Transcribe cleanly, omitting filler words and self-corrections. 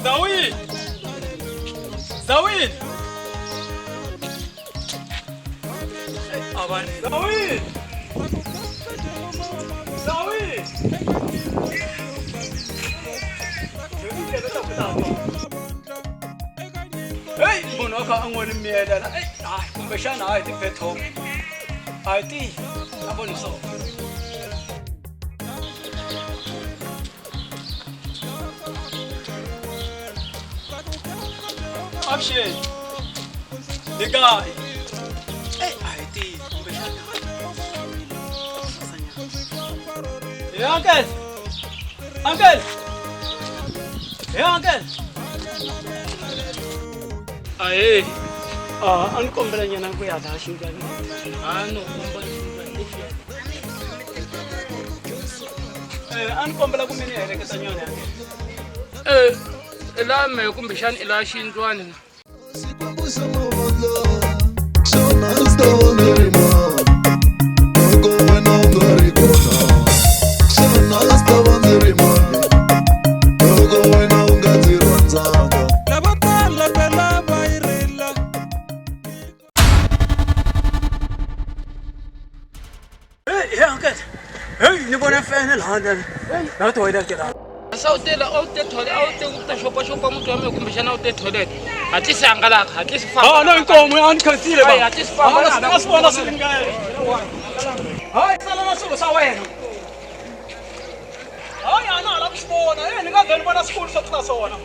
Zawin! Zawin! Aban. Zawin! Zawin! Hey, munho ka angwani mieda na. Ay, kumbeshana ay ti petho. Ay ti, abon so. Abshe. The guy. Hey, ay ti, kumbeshana. Yeah, uncle. Uncle. Yeah, uncle. Ay, an kombela nyana ko ya da shi gani. No, kombela shi gani. An kombela ku mini ere ka tanyone. Ela me ku mbishan ela shindwani. Sikwambusa mawodlo. Shona stawoneri ma. Ogo wena ngari kona. Shona stawoneri ma. Ogo wena ngati ranzanga. Hey, uncle. Hey, ni bona fene la handa. Na to ida kira. Sawutela awutethola awutekupta shopa muthu wami kumbishana awutetholet athi siyangala athi sifamba No inkomo anikhansile ba. athi sifamba Asibona silingaye. Hayi sala nasuku sawena. Hayi ana la kusibona. Ngingavela bona sikhulu sokuthi nasona.